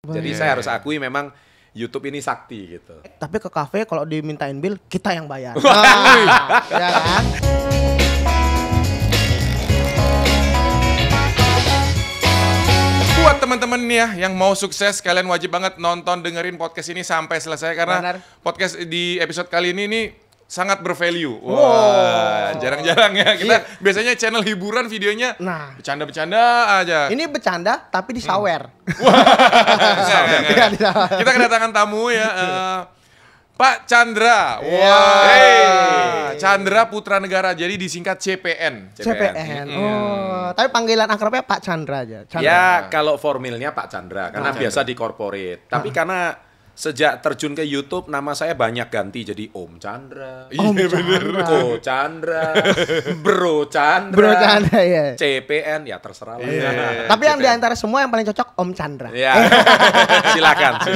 Jadi saya harus akui memang YouTube ini sakti gitu. Tapi ke kafe kalau dimintain bill kita yang bayar. Nah, ya kan? Buat teman-teman nih ya yang mau sukses, kalian wajib banget nonton dengerin podcast ini sampai selesai karena Benar. podcast di episode kali ini nih sangat bervalue. Wah, jarang-jarang ya kita biasanya channel hiburan videonya Nah. bercanda-bercanda aja. Ini bercanda tapi disawer. Enggak. Kita kedatangan tamu ya, Pak Chandra. Iya. Hey. Chandra Putra Negara, jadi disingkat CPN. CPN. Oh, tapi panggilan akrabnya Pak Chandra aja. Chandra. Ya kalau formilnya Pak Chandra karena biasa di corporate. Tapi karena sejak terjun ke YouTube nama saya banyak ganti jadi Om Chandra. Iya bener. Ko Chandra, Bro Chandra, Bro Chandra ya. CPN ya terserah lah. Tapi yang diantara semua yang paling cocok Om Chandra. Ya, silakan.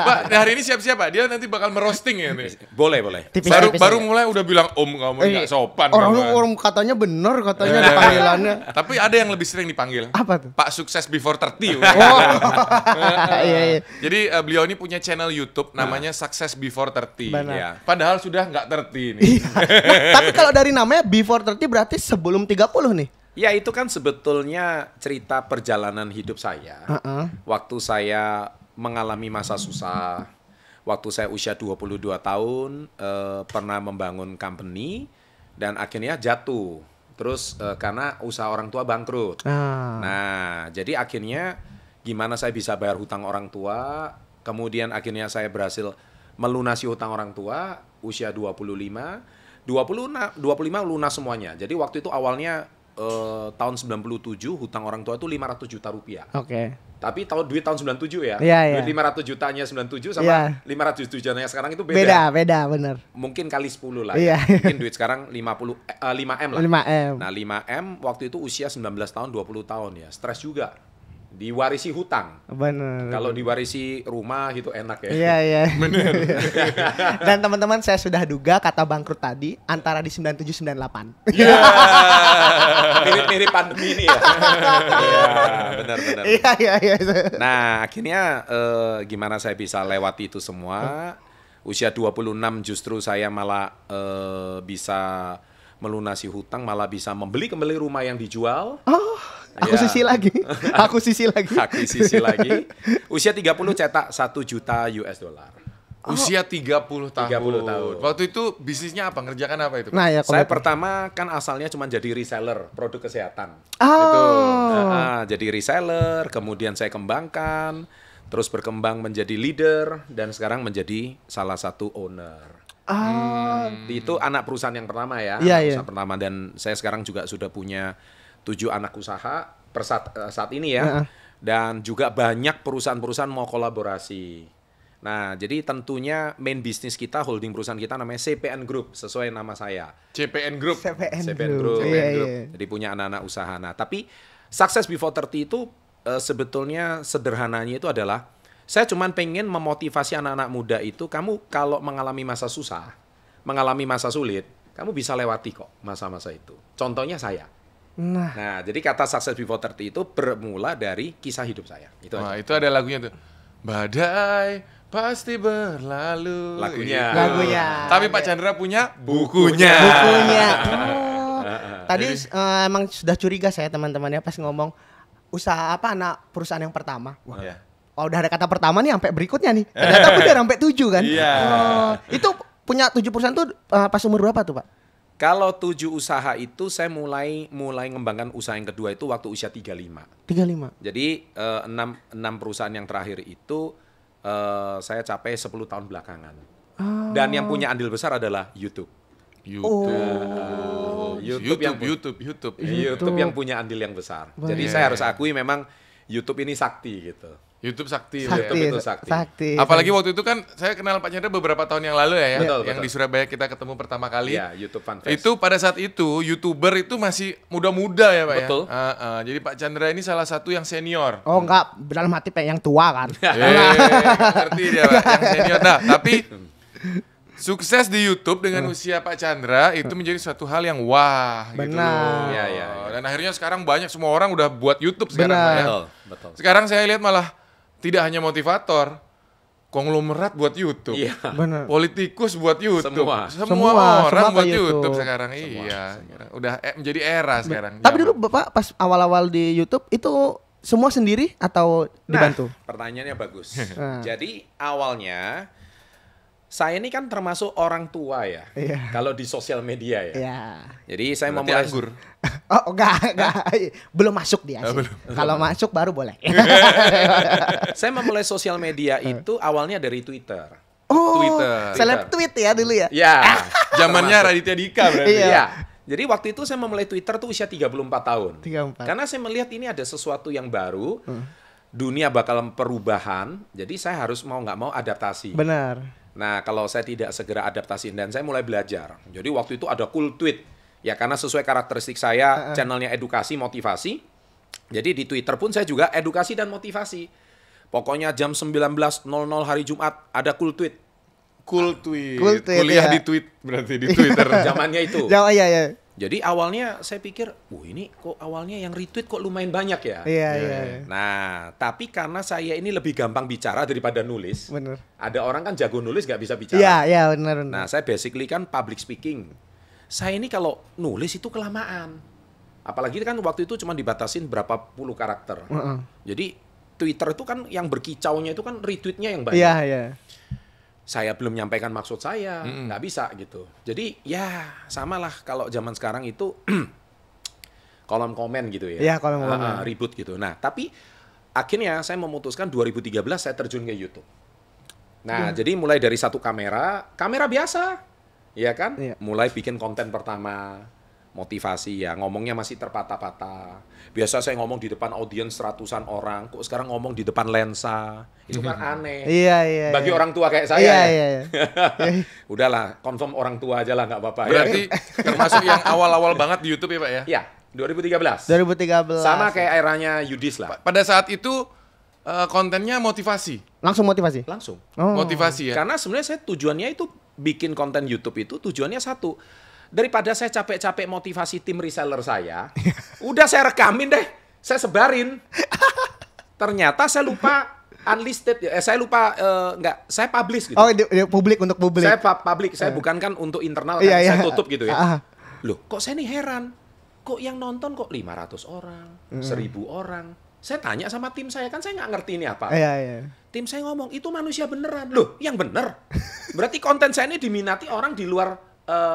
Pak, hari ini siap-siap Pak, dia nanti bakal merosting ya nih. Boleh. Tipis-tipis Baru aja. mulai udah bilang Om kamu nggak sopan. Orang katanya bener katanya panggilannya. Tapi ada yang lebih sering dipanggil. Apa tuh? Pak Sukses Before 30. Oh. Iya. Jadi beliau ini punya channel YouTube namanya Success Before 30. Benar. Ya. Padahal sudah nggak 30 nih. Nah, tapi kalau dari namanya Before 30 berarti sebelum 30 nih. Ya itu kan sebetulnya cerita perjalanan hidup saya. Waktu saya mengalami masa susah, waktu saya usia 22 tahun, pernah membangun company dan akhirnya jatuh. Terus karena usaha orang tua bangkrut. Nah, jadi akhirnya gimana saya bisa bayar hutang orang tua, kemudian akhirnya saya berhasil melunasi hutang orang tua usia 25 lunas semuanya. Jadi waktu itu awalnya tahun 97 hutang orang tua itu 500 juta rupiah. Oke. Tapi duit tahun 97 ya. Iya. Duit 500 jutanya 97 sama 500 jutanya sekarang itu Beda, bener. Mungkin kali 10 lah. Iya. Ya. Mungkin duit sekarang 5M lah. 5M. Nah, 5M waktu itu usia 19 tahun, 20 tahun ya. Stres juga. Diwarisi hutang. Bener. Kalau diwarisi rumah gitu enak ya. Iya. Bener. Dan teman-teman saya sudah duga kata bangkrut tadi antara di 97-98. Iya. Mirip-mirip pandemi ini ya. Iya, benar. Iya. Nah, akhirnya gimana saya bisa lewati itu semua? Usia 26 justru saya malah bisa melunasi hutang, malah bisa membeli kembali rumah yang dijual. Akuisisi lagi. Akuisisi lagi. Usia 30 cetak 1 juta US dollar. Usia 30 tahun. 30 tahun. Waktu itu bisnisnya apa? Ngerjakan apa itu? Nah, ya Saya kalau pertama kan asalnya cuma jadi reseller produk kesehatan. Jadi reseller, kemudian saya kembangkan, terus berkembang menjadi leader, dan sekarang menjadi salah satu owner. Itu anak perusahaan yang pertama ya. Iya. Perusahaan pertama, dan saya sekarang juga sudah punya 7 anak usaha saat ini ya. Dan juga banyak perusahaan-perusahaan mau kolaborasi. Nah, jadi tentunya main bisnis kita, holding perusahaan kita namanya CPN Group, sesuai nama saya. CPN Group. CPN Group. Iya. Jadi punya anak-anak usaha. Nah, tapi Success Before 30 itu sebetulnya sederhananya itu adalah saya cuman pengen memotivasi anak-anak muda itu, kamu kalau mengalami masa susah, mengalami masa sulit, kamu bisa lewati kok masa-masa itu. Contohnya saya. Nah, jadi kata Success Before 30 itu bermula dari kisah hidup saya. Itu Wah, aja. itu ada lagunya tuh. Badai pasti berlalu. Lagunya. Tapi Pak Chandra punya bukunya. Tadi emang sudah curiga saya teman-teman ya pas ngomong usaha apa anak perusahaan yang pertama. Wah. Iya. Oh, udah ada kata pertama nih sampai berikutnya nih. Ternyata udah sampai 7 kan? Iya. Itu punya 7 perusahaan tuh pas umur berapa tuh, Pak? Kalau 7 usaha itu saya mulai mengembangkan usaha yang kedua itu waktu usia 35. 35. Jadi 6 perusahaan yang terakhir itu saya capai 10 tahun belakangan. Dan yang punya andil besar adalah YouTube. YouTube yang punya andil yang besar. Jadi saya harus akui memang YouTube ini sakti gitu. YouTube sakti. YouTube itu sakti. Apalagi waktu itu kan saya kenal Pak Chandra beberapa tahun yang lalu ya. Betul. Yang di Surabaya kita ketemu pertama kali. Ya, YouTube Fun Fest. Itu pada saat itu YouTuber itu masih muda-muda ya Pak Betul. ya. Jadi Pak Chandra ini salah satu yang senior. Oh, enggak, dalam hati pengen yang tua kan. Ngerti dia Pak, yang senior. Nah, tapi sukses di YouTube dengan usia Pak Chandra itu menjadi suatu hal yang wah gitu Benar. loh. Ya. Dan akhirnya sekarang banyak semua orang udah buat YouTube sekarang Pak ya. Betul. Sekarang saya lihat malah tidak hanya motivator, konglomerat buat YouTube. Iya. Benar. Politikus buat YouTube. Semua orang buat ke YouTube YouTube sekarang. Iya. Udah menjadi era sekarang. Tapi dulu Bapak pas awal-awal di YouTube itu semua sendiri atau dibantu? Nah, pertanyaannya bagus. Jadi awalnya saya ini kan termasuk orang tua ya. Iya. Kalau di sosial media ya. Iya. Jadi saya Berarti memulai anggur. Oh, enggak. Belum masuk dia sih. Kalau masuk baru boleh. Saya memulai sosial media itu awalnya dari Twitter. Oh, Twitter. seleb tweet ya dulu ya? Ya. Zamannya Raditya Dika berarti. Iya. Iya. Jadi waktu itu saya memulai Twitter tuh usia 34 tahun. 34. Karena saya melihat ini ada sesuatu yang baru. Dunia bakal perubahan. Jadi saya harus mau nggak mau adaptasi. Benar. Nah, kalau saya tidak segera adaptasi dan saya mulai belajar. Jadi waktu itu ada cool tweet. Ya karena sesuai karakteristik saya, channelnya edukasi, motivasi. Jadi di Twitter pun saya juga edukasi dan motivasi. Pokoknya jam 19.00 hari Jumat ada cool tweet. Cool tweet. Cool tweet, Kuliah ya. di tweet berarti di Twitter. Zamannya itu. Iya. Jadi awalnya saya pikir, ini kok awalnya yang retweet kok lumayan banyak ya. Iya. Nah, tapi karena saya ini lebih gampang bicara daripada nulis. Benar. Ada orang kan jago nulis nggak bisa bicara. Iya, benar. Nah, saya basically kan public speaking. Saya ini kalau nulis itu kelamaan. Apalagi kan waktu itu cuma dibatasin berapa puluh karakter. Jadi Twitter itu kan yang berkicaunya itu kan retweetnya yang banyak. Iya. Saya belum menyampaikan maksud saya, nggak bisa gitu. Jadi ya samalah kalau zaman sekarang itu kolom komen gitu ya. Iya, kolom komen. Ribut gitu. Nah, tapi akhirnya saya memutuskan 2013 saya terjun ke YouTube. Nah, jadi mulai dari satu kamera biasa, ya kan? Iya. Mulai bikin konten pertama, motivasi ya, ngomongnya masih terpatah-patah. Biasa saya ngomong di depan audiens ratusan orang, kok sekarang ngomong di depan lensa. Itu kan aneh. Iya. Bagi orang tua kayak saya Iya. udahlah, confirm orang tua aja lah, nggak apa-apa. Berarti termasuk yang awal-awal banget di YouTube ya Pak ya? Ya, 2013. 2013. Sama kayak eranya Yudis lah. Pada saat itu kontennya motivasi. Langsung motivasi. Langsung. Oh. Motivasi ya. Karena sebenarnya saya tujuannya itu bikin konten YouTube itu tujuannya satu. Daripada saya capek-capek motivasi tim reseller saya, udah saya rekamin deh, saya sebarin. Ternyata saya lupa unlisted, saya lupa saya publish gitu. Oh, publik untuk publik. Saya public, saya bukan kan untuk internal, kan Iya. saya tutup gitu ya. Loh, kok saya nih heran, kok yang nonton kok 500 orang, 1000 orang. Saya tanya sama tim saya, kan saya nggak ngerti ini apa. Iya. Tim saya ngomong, itu manusia beneran. Loh, yang bener. Berarti konten saya ini diminati orang di luar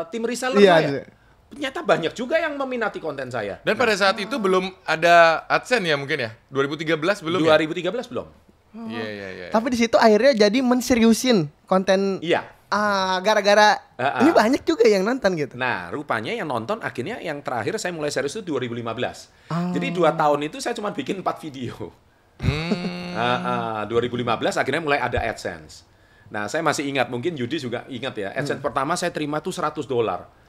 tim reseller saya. Ternyata banyak juga yang meminati konten saya. Dan pada saat itu belum ada AdSense ya mungkin ya? 2013 belum 2013 belum. Iya. Tapi di situ akhirnya jadi menseriusin konten. Iya. Gara-gara ini banyak juga yang nonton gitu. Nah, rupanya yang nonton akhirnya yang terakhir saya mulai serius itu 2015. Jadi 2 tahun itu saya cuma bikin 4 video. 2015 akhirnya mulai ada AdSense. Nah, saya masih ingat, mungkin Yudi juga ingat ya, AdSense pertama saya terima tuh $100.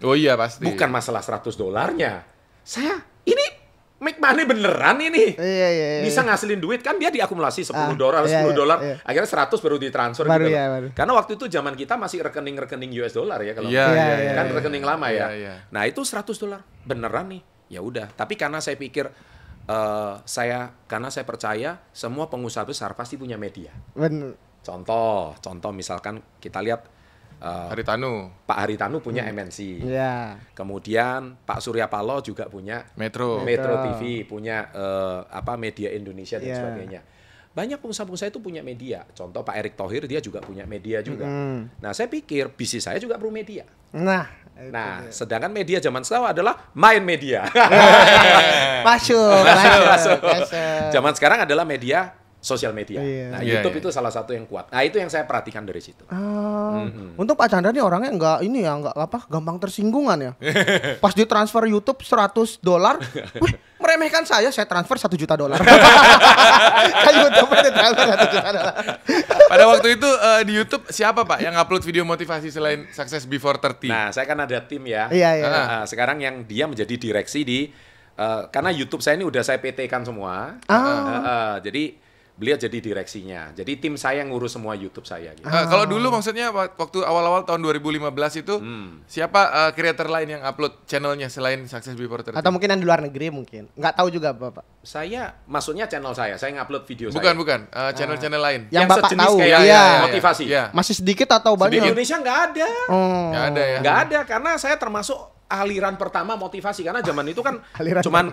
Oh iya pasti. Bukan masalah $100-nya. Saya, ini make money beneran ini. Iya. Bisa ngasilin duit, kan dia diakumulasi $10, iya. $10. Akhirnya 100 baru ditransfer Baru gitu. ya, baru. Karena waktu itu zaman kita masih rekening US dollar ya. Kalau Iya. kan rekening lama ya. Iya. Nah, itu $100. Beneran nih. Ya udah, tapi karena saya pikir karena saya percaya semua pengusaha besar pasti punya media. Bener. Contoh misalkan kita lihat Haritanu, Pak Haritanu punya MNC. Iya. Kemudian Pak Surya Paloh juga punya Metro. TV, punya media Indonesia dan sebagainya. Banyak pengusaha-pengusaha itu punya media. Contoh Pak Erick Thohir, dia juga punya media juga. Nah, saya pikir bisnis saya juga perlu media. Nah, Sedangkan media zaman sekarang adalah main media. masuk. Zaman sekarang adalah media sosial media. Iya. Nah, Iya, YouTube iya. itu salah satu yang kuat. Nah, itu yang saya perhatikan dari situ. Untuk Pak Chandra nih orangnya nggak gampang tersinggungan ya. Pas ditransfer YouTube $100, wih, meremehkan saya transfer $1 juta. Kan YouTube ditransfer $1 juta. Pada waktu itu di YouTube siapa Pak yang upload video motivasi selain Success Before 30? Nah, saya kan ada tim ya. Iya. Sekarang yang dia menjadi direksi di karena YouTube saya ini udah saya PT-kan semua. Jadi Beliau jadi direksinya. Jadi tim saya ngurus semua YouTube saya gitu. Kalau dulu maksudnya waktu awal-awal tahun 2015 itu siapa kreator lain yang upload channelnya selain Success Before 30? Atau mungkin yang di luar negeri mungkin. Nggak tahu juga Bapak. Saya maksudnya channel saya ngupload video Bukan, saya. channel-channel lain. Yang Bapak sejenis tahu. kayak Iya. motivasi. Iya. Masih sedikit atau Di banyak? Indonesia nggak ada. Nggak ada ya. Nggak ada karena saya termasuk aliran pertama motivasi karena zaman itu kan Aliran cuman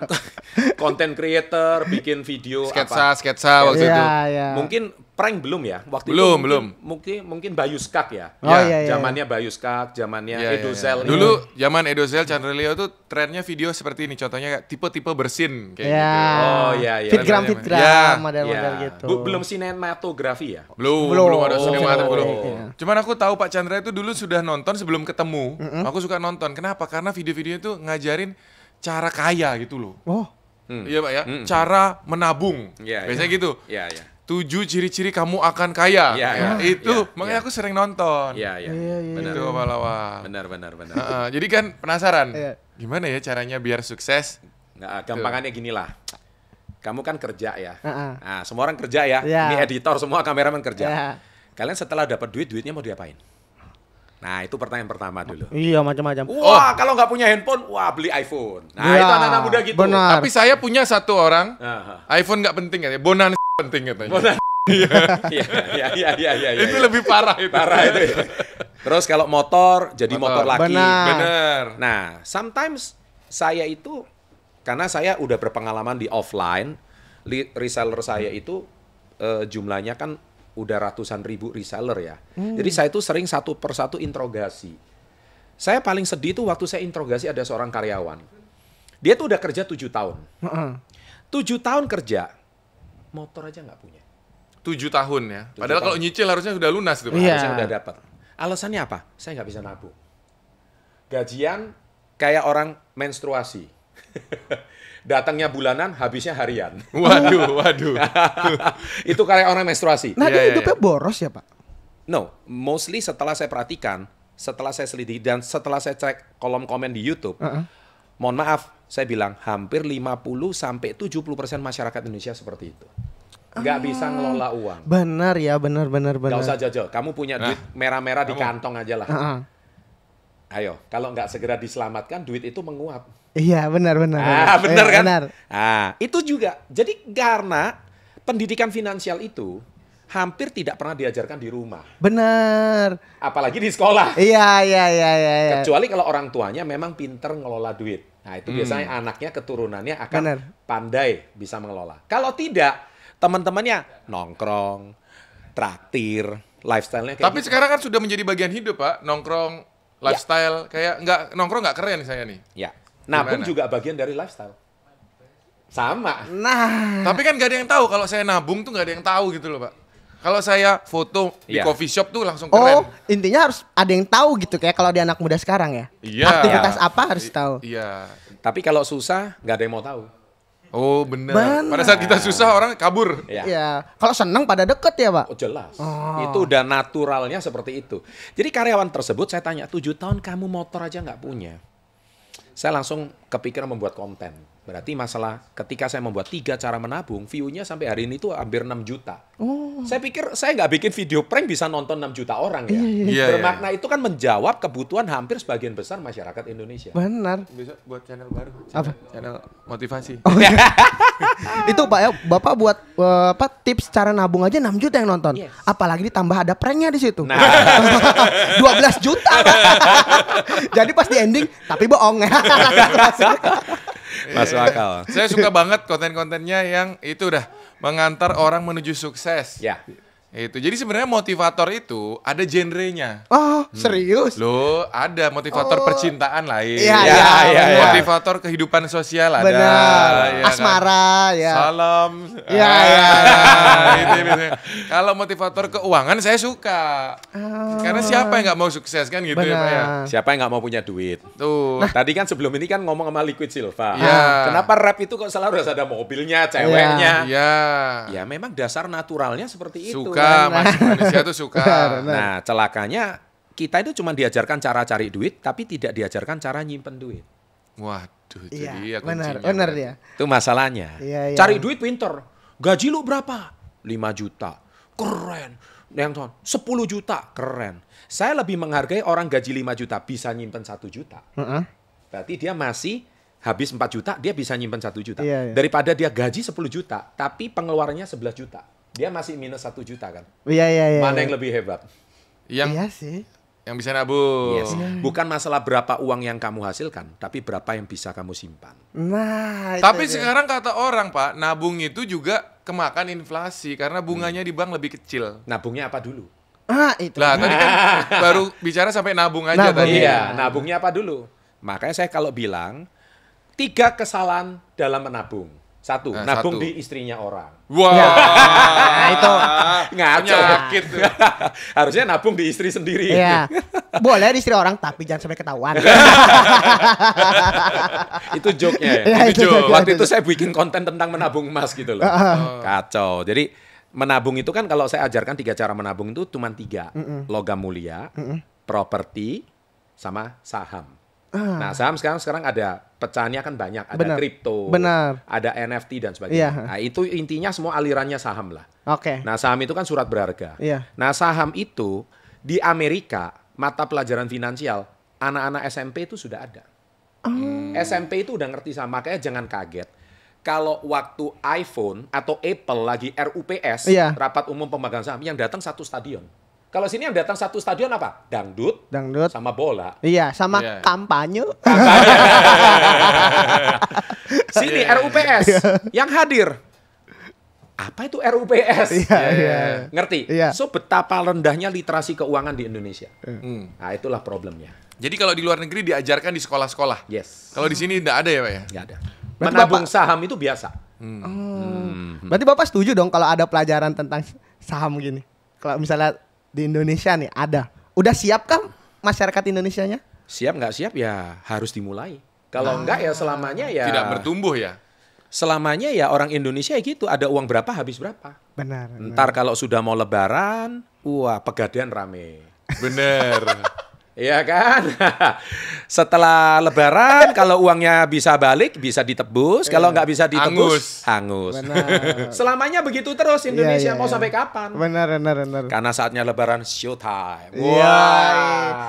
content creator bikin video Sketsa waktu itu. Iya. mungkin prank belum ya waktu Belum, itu mungkin Bayu Skak ya. Oh, iya. Zamannya Bayu Skak, zamannya Iya, iya, Edozel. iya. Dulu zaman Edozel, Chandra Leo tuh trennya video seperti ini. Contohnya kayak tipe-tipe bersin kayak Iya. gitu. Oh, iya, iya. Fitgram, Ya, model-model Ya. gitu. Belum sinematografi ya. Belum ada sinematik Oh. belum. Iya. Cuman aku tahu Pak Chandra itu dulu sudah nonton sebelum ketemu. Aku suka nonton. Kenapa? Karena video-videonya itu ngajarin cara kaya gitu loh. Oh, Iya Pak ya. Cara menabung. Iya, Biasanya iya. gitu. Iya, iya. 7 ciri-ciri kamu akan kaya. Iya, Ya, iya. itu Iya, makanya iya. aku sering nonton. Iya, iya. Benar. Itu awal-awal. Benar. Jadi kan penasaran. Iya. Gimana ya caranya biar sukses? Nggak, gampangannya gini lah. Kamu kan kerja ya. Heeh. Nah, semua orang kerja ya. Iya. Ini editor, semua kameramen kerja. Iya. Kalian setelah dapat duitnya mau diapain? Nah, itu pertanyaan pertama dulu. iya macam-macam. Wah, kalau nggak punya handphone, wah beli iPhone. Nah, Iya, itu anak-anak muda gitu. benar. Tapi saya punya satu orang, Aha. iPhone nggak penting katanya, Bonan penting katanya. Iya. Itu lebih parah itu. parah itu. Ya. Terus kalau motor jadi motor lagi. Benar. Bener. Nah, sometimes saya itu karena saya udah berpengalaman di offline, reseller saya itu jumlahnya kan udah ratusan ribu reseller ya. Jadi saya itu sering satu persatu interogasi. Saya paling sedih itu waktu saya interogasi ada seorang karyawan. Dia tuh udah kerja 7 tahun. 7 tahun kerja, motor aja nggak punya. 7 tahun ya. 7 Padahal tahun. kalau nyicil harusnya sudah lunas tuh Pak. Iya. Harusnya udah dapat. Alasannya apa? Saya nggak bisa nabung. Gajian kayak orang menstruasi. Datangnya bulanan, habisnya harian. Waduh. Itu kayak orang menstruasi. Nah, Iya, dia iya, hidupnya boros ya, Pak? No, mostly setelah saya perhatikan, setelah saya selidiki dan setelah saya cek kolom komen di YouTube, mohon maaf, saya bilang hampir 50-70% masyarakat Indonesia seperti itu. Nggak bisa ngelola uang. Benar ya, benar. Nggak usah jajal. Kamu punya duit merah-merah di Kamu. kantong aja lah. Heeh. Ayo, kalau nggak segera diselamatkan, duit itu menguap. Iya, benar. Benar Iya, kan? Benar. Ah, itu juga. Jadi karena pendidikan finansial itu hampir tidak pernah diajarkan di rumah, Benar. apalagi di sekolah. Iya. Kecuali kalau orang tuanya memang pinter ngelola duit. Nah, itu biasanya anaknya keturunannya akan Benar. pandai bisa mengelola. Kalau tidak, teman-temannya nongkrong, traktir, lifestyle-nya kayak Tapi gitu. sekarang kan sudah menjadi bagian hidup Pak, nongkrong, lifestyle, kayak nongkrong nggak keren saya nih. Ya. Nabung Gimana? juga bagian dari lifestyle. Sama. Nah, Tapi kan nggak ada yang tahu kalau saya nabung tuh nggak ada yang tahu gitu loh Pak. Kalau saya foto di Iya. coffee shop tuh langsung keren. oh, intinya harus ada yang tahu gitu kayak kalau di anak muda sekarang ya. Iya. Aktivitas apa harus tahu. Iya. Tapi kalau susah, nggak ada yang mau tahu. Oh bener. Bener. Pada saat kita susah orang kabur. Ya. Iya. Kalau seneng pada deket ya, Pak. Oh jelas, itu udah naturalnya seperti itu. Jadi karyawan tersebut saya tanya, 7 tahun kamu motor aja nggak punya. Saya langsung kepikiran membuat konten. Berarti masalah ketika saya membuat 3 cara menabung, view-nya sampai hari ini tuh hampir 6 juta. Saya pikir saya nggak bikin video prank bisa nonton 6 juta orang ya. Iya, Bermakna itu kan menjawab kebutuhan hampir sebagian besar masyarakat Indonesia. Benar. Besok buat channel baru. Apa? Channel motivasi. Itu Pak ya, Bapak buat tips cara nabung aja 6 juta yang nonton. Yes. Apalagi ditambah ada pranknya di situ. Nah, 12 juta. Pak. Jadi pas di ending tapi bohong ya. masuk akal. Saya suka banget konten-kontennya yang itu udah mengantar orang menuju sukses. Ya. Itu. Jadi sebenarnya motivator itu ada genrenya. Oh, serius? Loh, ada motivator percintaan lain. Iya, iya, iya. Motivator kehidupan sosial ada. Benar. ya kan? Asmara ya. Salam. Iya, Ah, iya, itu biasanya. Kalau motivator keuangan saya suka. Karena siapa yang nggak mau sukses kan gitu ya Pak ya. Benar. Siapa yang nggak mau punya duit? Tuh. Tadi kan sebelum ini kan ngomong sama Liquid Silva. Iya. Kenapa rap itu kok selalu harus ada mobilnya, ceweknya? Iya. Ya memang dasar naturalnya seperti itu. Suka, manusia tuh suka. Nah, celakanya kita itu cuma diajarkan cara cari duit, tapi tidak diajarkan cara nyimpen duit. Waduh, itu Iya, dia benar, kuncinya. benar Kan. dia. Itu masalahnya. Iya, iya. Cari duit pinter. Gaji lu berapa? 5 juta, keren. Yang 10 juta, keren. Saya lebih menghargai orang gaji 5 juta bisa nyimpen 1 juta. Berarti dia masih habis 4 juta, dia bisa nyimpen 1 juta. Daripada dia gaji 10 juta, tapi pengeluarannya 11 juta. Dia masih minus 1 juta kan. Mana yang lebih hebat? Iya sih. Yang bisa nabung. Yes. Bukan masalah berapa uang yang kamu hasilkan, tapi berapa yang bisa kamu simpan. Nah, tapi sekarang kata orang, Pak, nabung itu juga kemakan inflasi karena bunganya di bank lebih kecil. Nabungnya apa dulu? Itu. Lah, tadi kan baru bicara sampai nabung aja tadi. Iya, nabungnya apa dulu? Makanya saya kalau bilang 3 kesalahan dalam menabung. 1, nabung di istrinya orang. Wah, itu ngaco. Penyakit. Harusnya nabung di istri sendiri. Iya. Boleh di istri orang, tapi jangan sampai ketahuan. Itu joke-nya ya. Ya, itu joke. Waktu itu saya bikin konten tentang menabung emas gitu loh. Kacau. Jadi menabung itu kan kalau saya ajarkan 3 cara menabung itu cuma 3. Logam mulia, properti, sama saham. Nah, saham sekarang ada pecahannya kan banyak, ada kripto, ada NFT dan sebagainya. Nah, itu intinya semua alirannya saham lah. Nah, saham itu kan surat berharga. Nah, saham itu di Amerika mata pelajaran finansial anak-anak SMP itu sudah ada. SMP itu udah ngerti saham, makanya jangan kaget kalau waktu iPhone atau Apple lagi RUPS, rapat umum pemegang saham, yang datang 1 stadion. Kalau sini yang datang 1 stadion apa? Dangdut sama bola. Iya, sama kampanye. Sini RUPS yang hadir. Apa itu RUPS? Ngerti? So betapa rendahnya literasi keuangan di Indonesia. Nah, itulah problemnya. Jadi kalau di luar negeri diajarkan di sekolah-sekolah. Yes. Kalau di sini enggak ada ya, Pak ya? Enggak ada. Menabung saham itu biasa. Berarti Bapak setuju dong kalau ada pelajaran tentang saham gini? Kalau misalnya di Indonesia nih ada. Udah siapkah masyarakat Indonesianya? Siap nggak siap ya harus dimulai. Kalau enggak ya selamanya ya tidak bertumbuh ya. Selamanya ya orang Indonesia gitu, ada uang berapa habis berapa. Benar. Ntar kalau sudah mau lebaran, wah pegadaian rame. Bener. Iya kan? Setelah lebaran kalau uangnya bisa balik, bisa ditebus. Kalau nggak bisa ditebus, hangus. Selamanya begitu terus Indonesia mau sampai kapan? Benar. Karena saatnya lebaran showtime.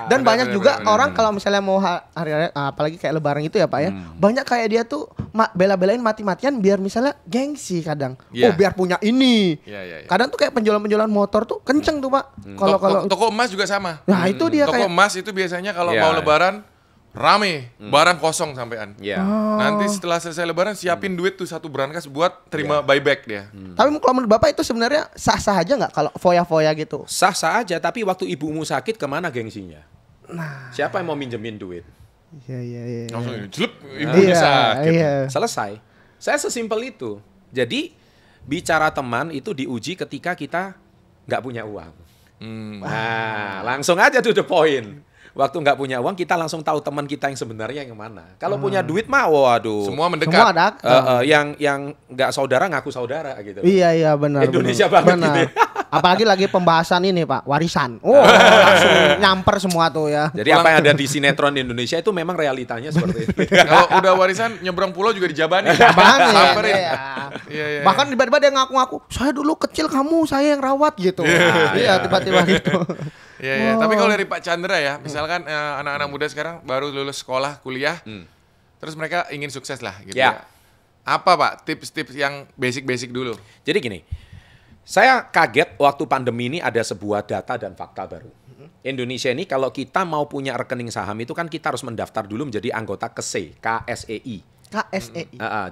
Dan banyak juga orang kalau misalnya mau hari-hari, apalagi kayak lebaran itu ya Pak ya. Banyak kayak dia tuh bela-belain mati-matian biar misalnya gengsi kadang. Oh biar punya ini. Kadang tuh kayak penjualan-penjualan motor tuh kenceng tuh Pak. Kalau toko emas juga sama. Nah itu dia toko kayak emas itu biasanya kalau mau lebaran rame, barang kosong sampean. Nanti setelah selesai lebaran siapin duit tuh 1 brankas buat terima buyback dia. Tapi kalau menurut Bapak itu sebenarnya sah-sah aja nggak kalau foya-foya gitu? Sah-sah aja, tapi waktu ibumu sakit kemana gengsinya? Nah, siapa yang mau minjemin duit? Iya. Langsung jelep, ibunya sakit. Selesai. Saya sesimpel itu. Jadi bicara teman itu diuji ketika kita nggak punya uang. Nah, langsung aja to the point. Waktu nggak punya uang, kita langsung tahu teman kita yang sebenarnya yang mana. Kalau punya duit mah, waduh. Semua mendekat. Yang nggak saudara ngaku saudara gitu. Iya benar. Indonesia banget gitu. Apalagi lagi pembahasan ini Pak, warisan. Langsung nyamper semua tuh ya. Jadi apa yang ada di sinetron di Indonesia itu memang realitanya seperti itu. Kalau udah warisan nyebrang pulau juga dijabani. Samperin. Iya. Bahkan tiba-tiba dia ngaku-ngaku, saya dulu kecil kamu saya yang rawat gitu. Iya tiba-tiba gitu. Iya. Tapi kalau dari Pak Chandra ya, misalkan anak-anak muda sekarang baru lulus sekolah, kuliah, terus mereka ingin sukses lah gitu ya. Apa Pak tips-tips yang basic-basic dulu? Jadi gini, saya kaget waktu pandemi ini ada sebuah data dan fakta baru. Indonesia ini kalau kita mau punya rekening saham itu kan kita harus mendaftar dulu menjadi anggota KSEI.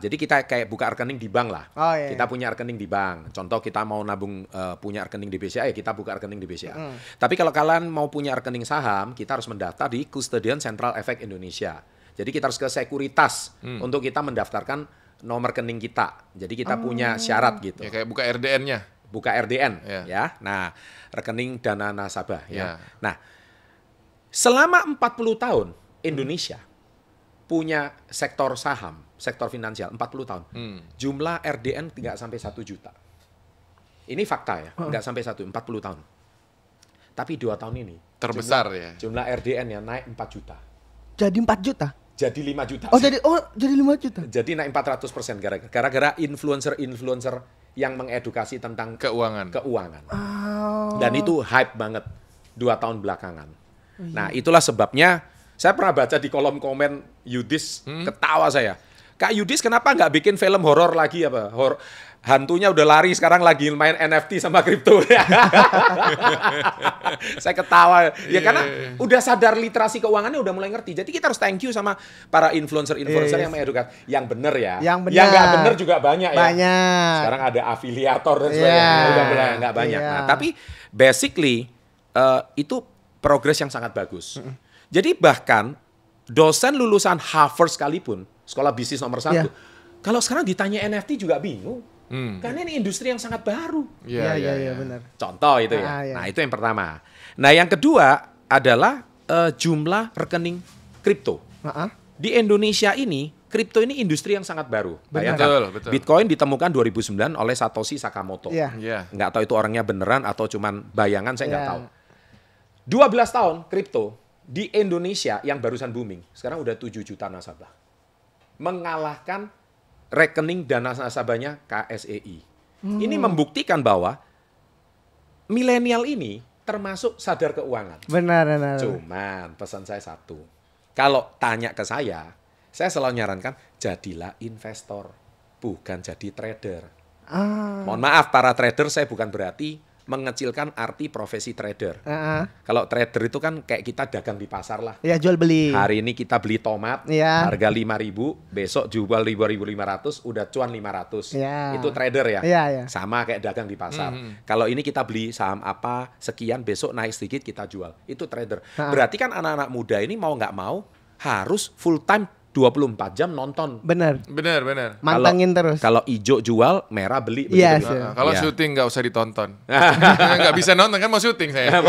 Jadi kita kayak buka rekening di bank lah. Kita punya rekening di bank. Contoh kita mau nabung punya rekening di BCA ya kita buka rekening di BCA. Tapi kalau kalian mau punya rekening saham, kita harus mendaftar di Custodian Central Efek Indonesia. Jadi kita harus ke sekuritas untuk kita mendaftarkan nomor rekening kita. Jadi kita punya syarat gitu. Ya, kayak buka RDN-nya. Buka RDN ya. Nah, rekening dana nasabah ya. Nah, selama 40 tahun Indonesia punya sektor saham, sektor finansial 40 tahun. Jumlah RDN tidak sampai 1 juta. Ini fakta ya, nggak sampai 40 tahun. Tapi 2 tahun ini terbesar jumlah RDN ya naik 4 juta. Jadi 4 juta? Jadi 5 juta. Jadi 5 juta. Jadi naik 400% gara-gara influencer yang mengedukasi tentang keuangan. Dan itu hype banget 2 tahun belakangan. Nah, itulah sebabnya saya pernah baca di kolom komen Yudis, ketawa saya. Kak Yudis kenapa nggak bikin film horor lagi apa? Hantunya udah lari, sekarang lagi main NFT sama kripto. Saya ketawa. Ya karena udah sadar literasi keuangannya, udah mulai ngerti. Jadi kita harus thank you sama para influencer-influencer yang mengedukasi. Yang bener ya. Yang nggak bener juga banyak ya. Banyak. Sekarang ada afiliator dan sebagainya. Udah nggak banyak. Nah, tapi basically itu progres yang sangat bagus. Jadi bahkan dosen lulusan Harvard sekalipun, sekolah bisnis nomor 1, kalau sekarang ditanya NFT juga bingung. Karena ini industri yang sangat baru. Iya, benar. Contoh itu ya. Nah, itu yang pertama. Nah, yang kedua adalah jumlah rekening kripto. Di Indonesia ini, kripto ini industri yang sangat baru. Bayangkan, betul. Bitcoin ditemukan 2009 oleh Satoshi Sakamoto. Nggak tahu itu orangnya beneran atau cuman bayangan, saya nggak tahu. 12 tahun kripto di Indonesia yang barusan booming. Sekarang udah 7 juta nasabah. Mengalahkan rekening dana nasabahnya KSEI. Ini membuktikan bahwa milenial ini termasuk sadar keuangan. Benar. Cuman pesan saya satu. Kalau tanya ke saya selalu nyarankan jadilah investor, bukan jadi trader. Mohon maaf para trader, saya bukan berarti mengecilkan arti profesi trader. Kalau trader itu kan kayak kita dagang di pasar lah. Ya, jual beli. Hari ini kita beli tomat, harga 5.000, besok jual 2.500, udah cuan 500. Itu trader ya. Sama kayak dagang di pasar. Kalau ini kita beli saham apa, sekian, besok naik sedikit kita jual. Itu trader. Berarti kan anak-anak muda ini mau nggak mau harus full time 24 jam nonton. Benar. Mantengin terus. Kalau ijo jual, merah beli. Kalau syuting nggak usah ditonton. Nggak bisa nonton kan, mau syuting saya.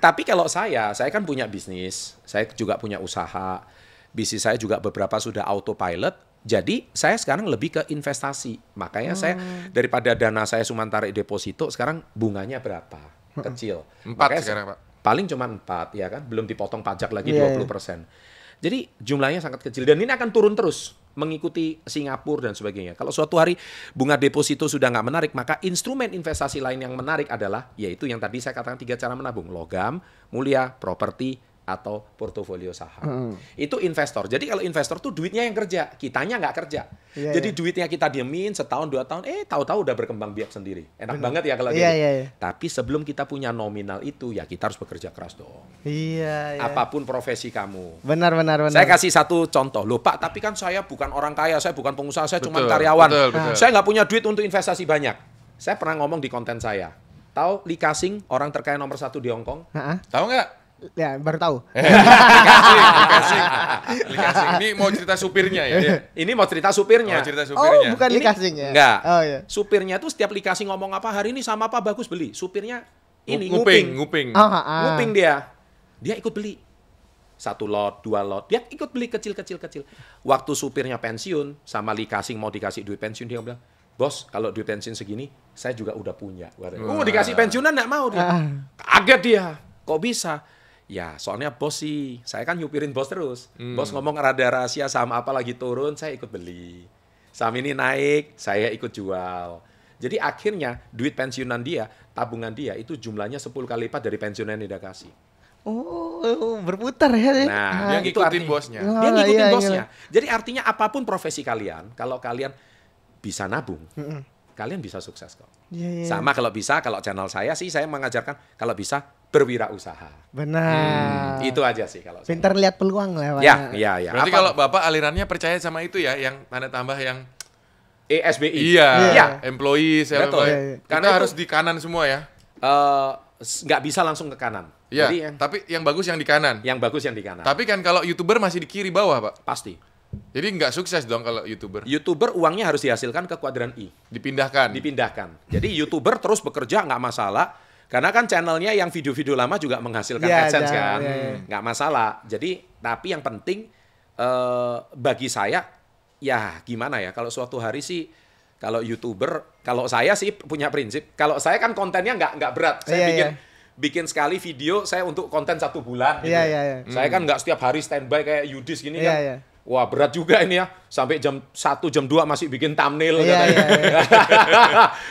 Tapi kalau saya kan punya bisnis. Saya juga punya usaha. Bisnis saya juga beberapa sudah autopilot. Jadi saya sekarang lebih ke investasi. Makanya saya daripada dana saya cuma tarik deposito, sekarang bunganya berapa? Kecil. 4 sekarang, Pak. Paling cuma 4, ya kan? Belum dipotong pajak lagi 20%. Jadi jumlahnya sangat kecil dan ini akan turun terus mengikuti Singapura dan sebagainya. Kalau suatu hari bunga deposito sudah nggak menarik, maka instrumen investasi lain yang menarik adalah yaitu yang tadi saya katakan 3 cara menabung: logam, mulia, properti, atau portofolio saham. Itu investor. Jadi kalau investor tuh duitnya yang kerja, kitanya nggak kerja. Jadi duitnya kita diemin setahun 2 tahun, tahu-tahu udah berkembang biak sendiri. Enak banget ya kalau gitu. Tapi sebelum kita punya nominal itu, ya kita harus bekerja keras dong. Apapun profesi kamu. Benar. Saya kasih satu contoh. Loh Pak, tapi kan saya bukan orang kaya, saya bukan pengusaha, saya cuma karyawan. Saya nggak punya duit untuk investasi banyak. Saya pernah ngomong di konten saya. Tahu Lee Ka-shing, orang terkaya nomor 1 di Hong Kong? Tahu nggak? Ya, baru tahu. Lee Ka-shing. Ini mau cerita supirnya ya? Ini mau cerita supirnya. Bukan Lee Ka-shing ya? Enggak. Supirnya tuh setiap Lee Ka-shing ngomong apa, hari ini sama apa bagus beli. Supirnya ini nguping. Nguping dia. Dia ikut beli. 1 lot, 2 lot. Dia ikut beli kecil-kecil. Waktu supirnya pensiun, sama Lee Ka-shing mau dikasih duit pensiun, dia bilang, "Bos, kalau duit pensiun segini, saya juga udah punya." Dikasih pensiunan nggak mau dia. Kaget dia. Kok bisa? Ya, soalnya bos sih, saya kan nyupirin bos terus. Bos ngomong rada rahasia saham apa lagi turun, saya ikut beli. Saham ini naik, saya ikut jual. Jadi akhirnya duit pensiunan dia, tabungan dia itu jumlahnya 10 kali lipat dari pensiunan yang dia kasih. Berputar ya. Nah, dia ngikutin bosnya. Dia ngikutin bosnya. Jadi artinya apapun profesi kalian, kalau kalian bisa nabung, kalian bisa sukses kok. Sama kalau bisa, kalau channel saya sih, saya mengajarkan kalau bisa berwirausaha. Benar. Itu aja sih kalau pintar lihat peluang lah. Ya. Berarti kalau Bapak alirannya percaya sama itu ya, yang tanda tambah yang ESBI. Iya. Employee, betul. Karena harus di kanan semua ya. Nggak bisa langsung ke kanan. Iya. Tapi yang bagus yang di kanan. Yang bagus yang di kanan. Tapi kan kalau YouTuber masih di kiri bawah, Pak. Pasti. Jadi nggak sukses dong kalau YouTuber. YouTuber uangnya harus dihasilkan ke kuadran I. Dipindahkan. Jadi YouTuber terus bekerja nggak masalah. Karena kan channelnya yang video-video lama juga menghasilkan AdSense kan. Nggak masalah. Jadi, tapi yang penting bagi saya, ya gimana ya. Kalau suatu hari sih, kalau YouTuber, kalau saya sih punya prinsip. Kalau saya kan kontennya nggak berat. Saya bikin sekali video, saya untuk konten 1 bulan. Gitu. Saya kan nggak setiap hari standby kayak Yudis gini kan. Wah berat juga ini ya, sampai jam 1, jam 2 masih bikin thumbnail. Iya.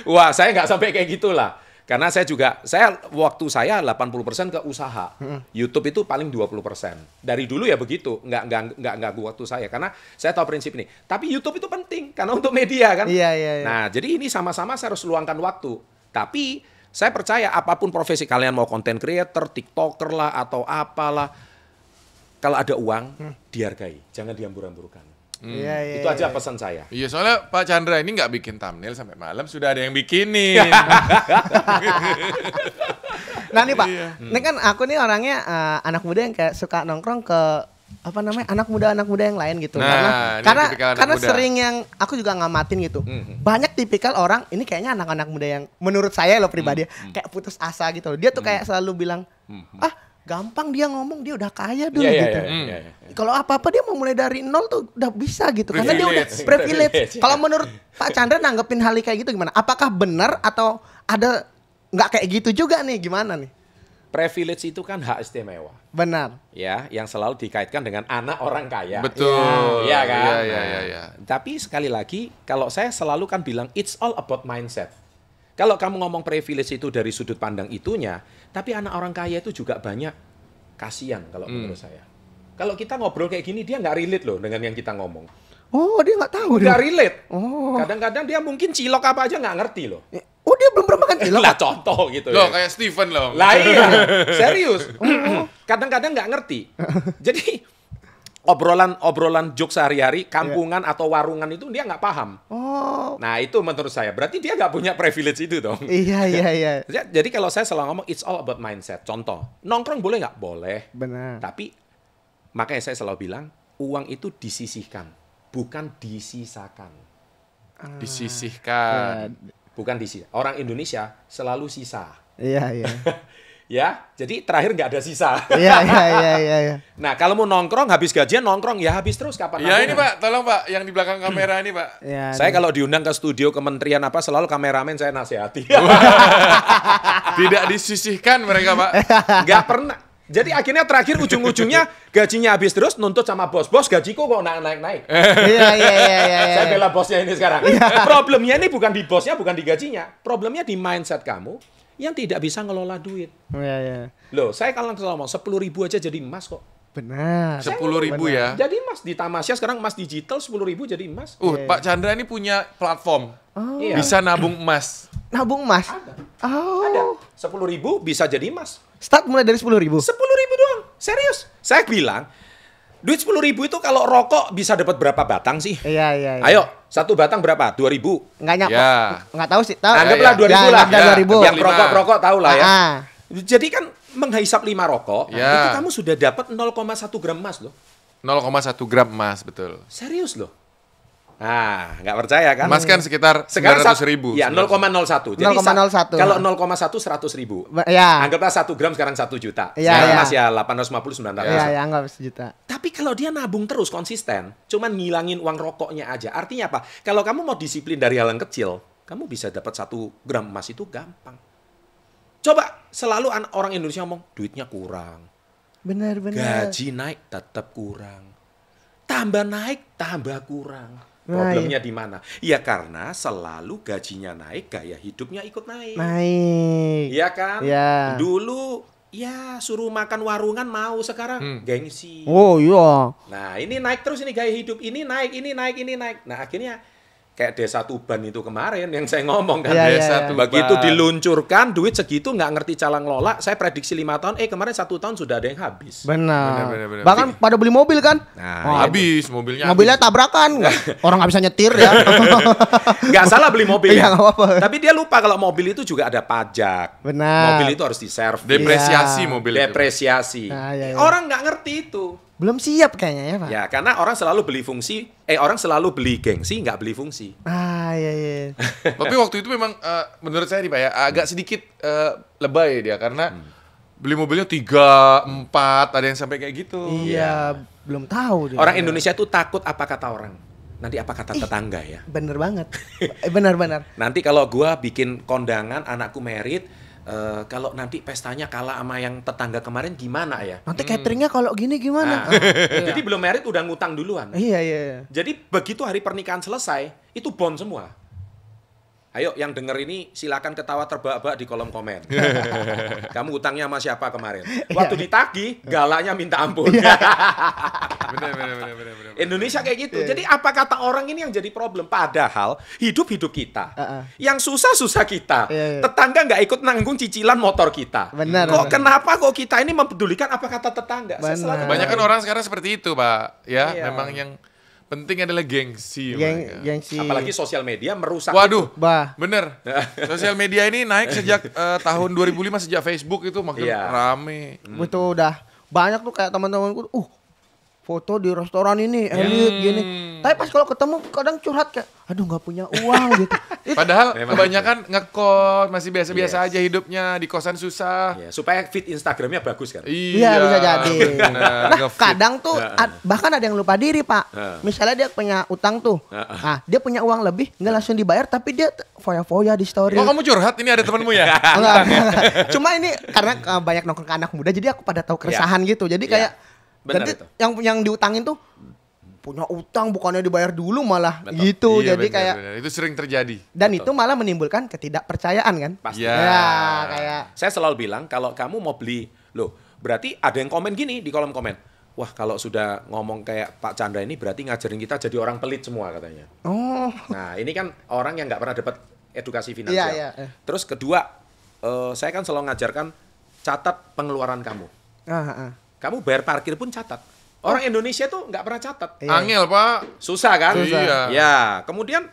Wah saya nggak sampai kayak gitulah. Karena waktu saya 80% ke usaha. YouTube itu paling 20%. Dari dulu ya begitu, nggak waktu saya. Karena saya tahu prinsip ini. Tapi YouTube itu penting, karena untuk media kan. Iya. Nah jadi ini sama-sama saya harus luangkan waktu. Tapi saya percaya apapun profesi kalian, mau content creator, TikToker lah, atau apalah. Kalau ada uang, dihargai. Jangan diambur-amburkan. Iya. Itu aja pesan saya. Iya, soalnya Pak Chandra ini nggak bikin thumbnail sampai malam, sudah ada yang bikinin. Nah nih Pak, ini kan aku nih orangnya anak muda yang kayak suka nongkrong ke anak muda yang lain gitu. Karena sering yang aku juga ngamatin gitu. Banyak tipikal orang, ini kayaknya anak-anak muda yang menurut saya loh pribadi kayak putus asa gitu. Dia tuh kayak selalu bilang, gampang dia ngomong, dia udah kaya dulu gitu. Kalau apa-apa dia mau mulai dari nol tuh udah bisa gitu. Karena dia udah privilege. Kalau menurut Pak Chandra nanggepin hal kayak gitu gimana? Apakah benar atau ada nggak kayak gitu juga nih? Gimana nih? Privilege itu kan hak istimewa. Benar. Ya, yang selalu dikaitkan dengan anak orang kaya. Betul. Iya kan? Iya. Tapi sekali lagi, kalau saya selalu kan bilang it's all about mindset. Kalau kamu ngomong privilege itu dari sudut pandang itunya, tapi anak orang kaya itu juga banyak kasihan kalau menurut saya. Kalau kita ngobrol kayak gini, dia nggak relate loh dengan yang kita ngomong. Oh, dia nggak tahu. Nggak relate. Oh. Kadang-kadang dia mungkin cilok apa aja nggak ngerti loh. Oh, dia belum pernah makan cilok? Lah contoh gitu Loh, ya. kayak Steven loh. Lah iya, serius. Kadang-kadang nggak ngerti. Jadi obrolan jokes sehari-hari, kampungan atau warungan itu dia nggak paham. Oh. Nah itu menurut saya, berarti dia nggak punya privilege itu dong. Iya. Jadi kalau saya selalu ngomong, it's all about mindset. Contoh, nongkrong boleh nggak? Boleh. Benar. Tapi, makanya saya selalu bilang, uang itu disisihkan, bukan disisakan. Disisihkan. Bukan disisa. Orang Indonesia selalu sisa. Iya. Ya, jadi terakhir nggak ada sisa. Iya. Nah, kalau mau nongkrong, habis gajian nongkrong, ya habis terus kapan? Ya ini Pak, tolong Pak, yang di belakang kamera ini Pak. Ya, saya kalau diundang ke studio kementerian apa, selalu kameramen saya nasihati. Tidak disisihkan mereka Pak. Nggak pernah. Jadi akhirnya terakhir ujung-ujungnya gajinya habis terus, nuntut sama bos gajiku kok naik-naik. Iya. Saya bela bosnya ini sekarang. Problemnya ini bukan di bosnya, bukan di gajinya. Problemnya di mindset kamu yang tidak bisa ngelola duit. Iya. Loh, saya kalau ngomong 10.000 aja jadi emas kok. Benar. 10.000 ya. Jadi emas di Tamasya sekarang emas digital 10.000 jadi emas. Pak Chandra ini punya platform. Iya. Bisa nabung emas. Nabung emas? Ada. Oh. Ada. 10.000 bisa jadi emas. Start mulai dari 10.000? 10.000 doang. Serius. Saya bilang, duit 10.000 itu kalau rokok bisa dapat berapa batang sih? Iya. Ayo, satu batang berapa? 2.000. Nggak nyampe. Ya. Nggak tahu sih. Tahu. Anggaplah 2.000 ya, lah. Ya, 2.000. Yang perokok tahu lah ya. Jadi kan menghisap 5 rokok, Ya. itu kamu sudah dapat 0,1 gram emas loh. 0,1 gram emas, betul. Serius loh. Nah, nggak percaya kan? Emas kan sekitar 900.000. Ya, 0,01. Jadi 0,01. kalau 0,1 100.000. Ya. Anggaplah 1 gram sekarang 1 juta. Iya, Sekarang iya. emas ya 850 900. Iya, anggap 1 juta. Tapi kalau dia nabung terus konsisten, cuman ngilangin uang rokoknya aja. Artinya apa? Kalau kamu mau disiplin dari hal yang kecil, kamu bisa dapat 1 gram emas itu gampang. Coba selalu orang Indonesia ngomong, duitnya kurang. Benar. Gaji naik tetap kurang. Tambah naik, tambah kurang. Nah, Problemnya di mana? Ya karena selalu gajinya naik, gaya hidupnya ikut naik. Naik. Iya kan? Ya. Dulu ya suruh makan warungan mau, sekarang gengsi. Oh iya. Nah ini naik terus, ini gaya hidup, ini naik. Nah akhirnya kayak Desa Tuban itu kemarin yang saya ngomong kan. Iya, Desa iya. Tuban. Begitu diluncurkan duit segitu nggak ngerti cara ngelola. Saya prediksi 5 tahun, kemarin 1 tahun sudah ada yang habis. Benar. Benar. Bahkan pada beli mobil kan? Nah, Habis mobilnya. Mobilnya tabrakan. Orang nggak bisa nyetir ya. nggak salah beli mobil Iya, ya. nggak apa-apa. Tapi dia lupa kalau mobil itu juga ada pajak. Benar. Mobil itu harus diservis. Depresiasi Iya. mobil itu. Depresiasi. Nah, iya. Orang nggak ngerti itu. Belum siap kayaknya ya Pak. Ya, karena orang selalu beli fungsi, orang selalu beli gengsi, nggak beli fungsi. Iya. Tapi waktu itu memang menurut saya nih Pak ya, agak sedikit lebay dia karena beli mobilnya 3, 4, ada yang sampai kayak gitu. Iya, belum tahu dia. Orang Indonesia tuh takut apa kata orang. Nanti apa kata tetangga ya. Bener banget. Benar. Nanti kalau gua bikin kondangan, anakku merit, kalau nanti pestanya kalah sama yang tetangga kemarin gimana ya? Nanti cateringnya kalau gini gimana? Jadi belum merit udah ngutang duluan. Iya. Jadi begitu hari pernikahan selesai, itu bond semua. Ayo yang denger ini silakan ketawa terbahak-bahak di kolom komen. Kamu utangnya sama siapa kemarin? Waktu ditagih, galaknya minta ampun. Bener. Indonesia kayak gitu. Jadi apa kata orang ini yang jadi problem? Padahal hidup kita. Yang susah-susah kita. Tetangga nggak ikut nanggung cicilan motor kita. Benar. Kenapa kok kita ini mempedulikan apa kata tetangga? Kebanyakan orang sekarang seperti itu, Pak. Ya, memang yang penting adalah gengsi. Gengsi. Apalagi sosial media merusak. Waduh, itu. Bener. Sosial media ini naik sejak tahun 2005 sejak Facebook itu makin rame. Itu udah banyak tuh kayak teman-temanku, foto di restoran ini, elit gini. Tapi pas kalau ketemu kadang curhat kayak, aduh nggak punya uang gitu. Padahal kebanyakan ngekos, masih biasa-biasa aja hidupnya, di kosan susah. Supaya feed Instagramnya bagus kan? Iya bisa jadi. Nah kadang tuh bahkan ada yang lupa diri Pak. Misalnya dia punya utang tuh, nah dia punya uang lebih, nggak langsung dibayar, tapi dia foya-foya di story. Oh kamu curhat, ini ada temanmu ya? Enggak. Cuma ini karena banyak nongkrong ke anak muda, jadi aku pada tahu keresahan gitu. Jadi kayak berarti yang diutangin tuh punya utang bukannya dibayar dulu malah gitu. Iya, jadi kayak itu sering terjadi. Dan itu malah menimbulkan ketidakpercayaan kan? Pasti. Ya, kayak saya selalu bilang kalau kamu mau beli, berarti ada yang komen gini di kolom komen. Wah, kalau sudah ngomong kayak Pak Chandra ini berarti ngajarin kita jadi orang pelit semua katanya. Oh. Nah, ini kan orang yang nggak pernah dapat edukasi finansial. Iya. Terus kedua, saya kan selalu ngajarkan catat pengeluaran kamu. Kamu bayar parkir pun catat. Orang Indonesia tuh nggak pernah catat. Angel, Pak. Susah kan? Iya. Ya, kemudian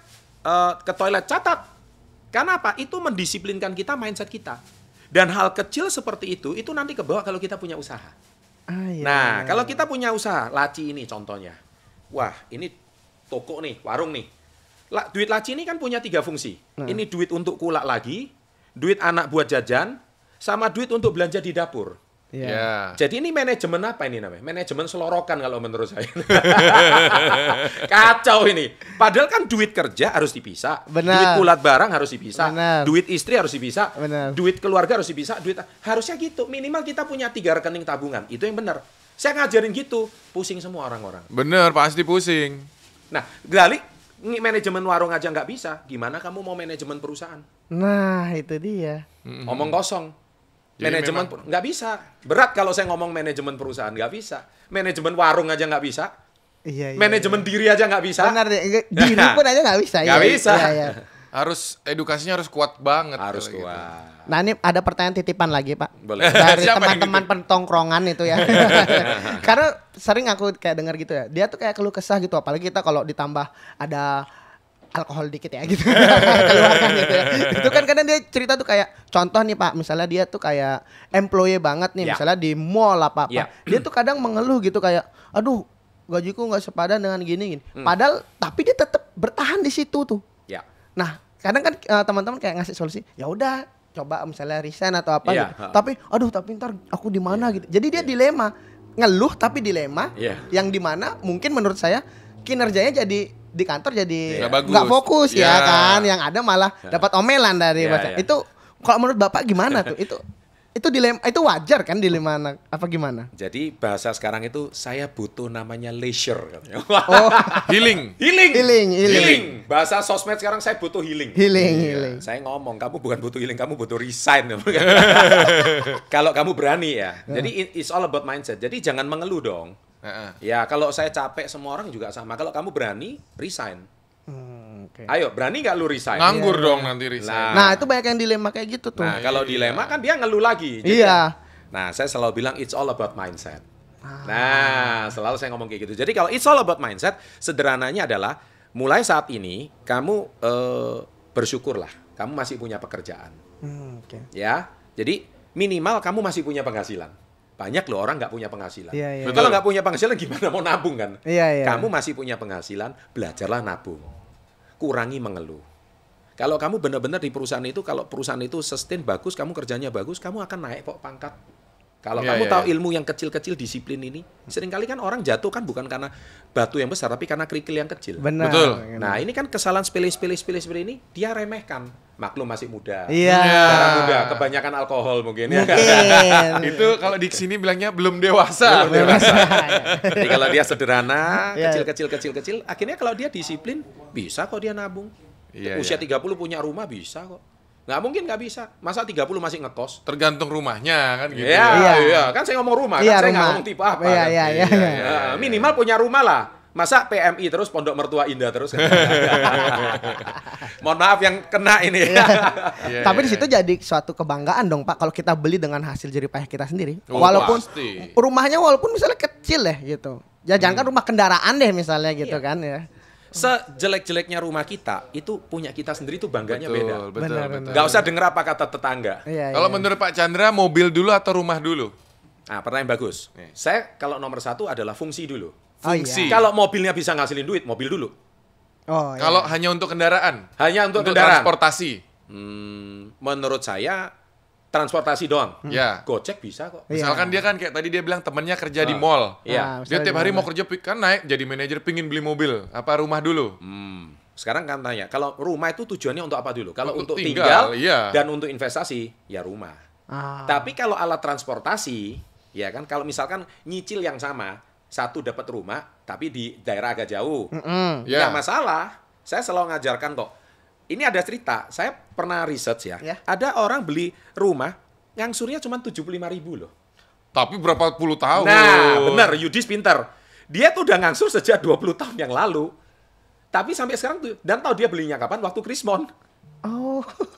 ke toilet catat. Karena apa? Itu mendisiplinkan kita, mindset kita. Dan hal kecil seperti itu nanti kebawa kalau kita punya usaha. Nah, kalau kita punya usaha, laci ini contohnya. Wah, ini toko nih, warung nih. Duit laci ini kan punya 3 fungsi. Ini duit untuk kulak lagi, duit anak buat jajan, sama duit untuk belanja di dapur. Jadi ini manajemen apa ini namanya? Manajemen selorokan kalau menurut saya. Kacau ini. Padahal kan duit kerja harus dipisah. Duit kulat barang harus dipisah. Duit istri harus dipisah. Duit keluarga harus dipisah. Harusnya gitu. Minimal kita punya 3 rekening tabungan. Itu yang benar. Saya ngajarin gitu. Pusing semua orang-orang. Bener, pasti pusing. Nah, balik manajemen warung aja nggak bisa. Gimana kamu mau manajemen perusahaan? Nah, itu dia. Omong kosong. Manajemen nggak bisa. Berat kalau saya ngomong manajemen perusahaan, nggak bisa. Manajemen warung aja nggak bisa. Manajemen diri aja nggak bisa. Benar deh, diri pun aja nggak bisa. Nggak bisa. Harus edukasinya harus kuat banget. Harus kuat. Gitu. Nah ini ada pertanyaan titipan lagi Pak. Boleh. Dari teman-teman pentongkrongan itu ya. Karena sering aku kayak dengar gitu ya. Dia tuh kayak keluh kesah gitu. Apalagi kita kalau ditambah ada alkohol dikit ya gitu. Keluarkan gitu ya. Itu kan kadang dia cerita tuh kayak contoh nih Pak, misalnya dia tuh kayak employee banget nih, misalnya di mall apa. Dia tuh kadang mengeluh gitu kayak, aduh gajiku nggak sepadan dengan gini. Padahal tapi dia tetap bertahan di situ tuh. Nah kadang kan teman-teman kayak ngasih solusi, ya udah coba misalnya resign atau apa gitu. Tapi ntar aku di mana gitu. Jadi dia dilema, ngeluh tapi dilema, yang dimana mungkin menurut saya kinerjanya jadi di kantor jadi nggak fokus ya kan, yang ada malah dapat omelan dari baca. Itu kalau menurut Bapak gimana tuh? Itu dilema, itu wajar kan dilema apa gimana? Jadi bahasa sekarang itu saya butuh namanya leisure katanya. Healing. Bahasa sosmed sekarang saya butuh healing. Healing. Saya ngomong kamu bukan butuh healing, kamu butuh resign. Kalau kamu berani ya. Jadi it's all about mindset. Jadi jangan mengeluh dong. Ya kalau saya capek semua orang juga sama. Kalau kamu berani resign. Ayo berani nggak lu resign? Nganggur dong nanti resign. Nah itu banyak yang dilema kayak gitu tuh. Nah kalau dilema kan dia ngeluh lagi. Jadi Nah saya selalu bilang it's all about mindset. Nah selalu saya ngomong kayak gitu. Jadi kalau it's all about mindset, sederhananya adalah mulai saat ini kamu bersyukurlah. Kamu masih punya pekerjaan. Ya, jadi minimal kamu masih punya penghasilan. Banyak loh orang nggak punya penghasilan. Kalau nggak punya penghasilan gimana mau nabung kan? Kamu masih punya penghasilan, belajarlah nabung. Kurangi mengeluh. Kalau kamu benar-benar di perusahaan itu, kalau perusahaan itu sustain bagus, kamu kerjanya bagus, kamu akan naik kok pangkat. Kalau kamu tahu ilmu yang kecil-kecil disiplin ini, seringkali kan orang jatuh kan bukan karena batu yang besar, tapi karena kerikil yang kecil. Benar. Betul. Nah ini kan kesalahan sepele ini, dia remehkan. Maklum masih muda. Iya. Darah muda, kebanyakan alkohol mungkin. Itu kalau di sini bilangnya belum dewasa. Belum dewasa. Jadi kalau dia sederhana, kecil-kecil, akhirnya kalau dia disiplin, bisa kok dia nabung. Usia 30 punya rumah bisa kok. Nggak mungkin nggak bisa. Masa 30 masih ngekos? Tergantung rumahnya kan gitu. Iya. Kan saya ngomong rumah, kan saya nggak ngomong tipe apa. Iya. Minimal punya rumah lah. Masa PMI terus Pondok Mertua Indah terus. Mohon maaf yang kena ini. Tapi di situ jadi suatu kebanggaan dong Pak kalau kita beli dengan hasil jerih payah kita sendiri. Walaupun rumahnya misalnya kecil ya gitu. Ya jangan kan rumah kendaraan deh misalnya gitu kan ya. Sejelek-jeleknya rumah kita, itu punya kita sendiri itu bangganya beda. Betul. Gak usah denger apa kata tetangga. Kalau menurut Pak Chandra, mobil dulu atau rumah dulu? Nah, pertanyaan bagus. Saya kalau nomor 1 adalah fungsi dulu. Fungsi. Kalau mobilnya bisa ngasilin duit, mobil dulu. Kalau hanya untuk kendaraan? Hanya untuk kendaraan. Transportasi? Menurut saya, transportasi doang. Gojek bisa kok. Misalkan dia kan kayak tadi dia bilang temennya kerja di mall. Dia tiap hari mau kerja kan naik jadi manajer pingin beli mobil. Apa rumah dulu? Sekarang kan tanya, kalau rumah itu tujuannya untuk apa dulu? Kalau untuk tinggal dan untuk investasi, ya rumah. Tapi kalau alat transportasi, ya kan kalau misalkan nyicil yang sama, satu dapat rumah, tapi di daerah agak jauh, nggak masalah. Saya selalu ngajarkan kok. Ini ada cerita, saya pernah research ya. Ada orang beli rumah, ngangsurnya cuma 75.000 loh. Tapi berapa puluh tahun. Nah, benar, Yudis pinter. Dia tuh udah ngangsur sejak 20 tahun yang lalu. Tapi sampai sekarang tuh, dan tahu dia belinya kapan? Waktu Krismon.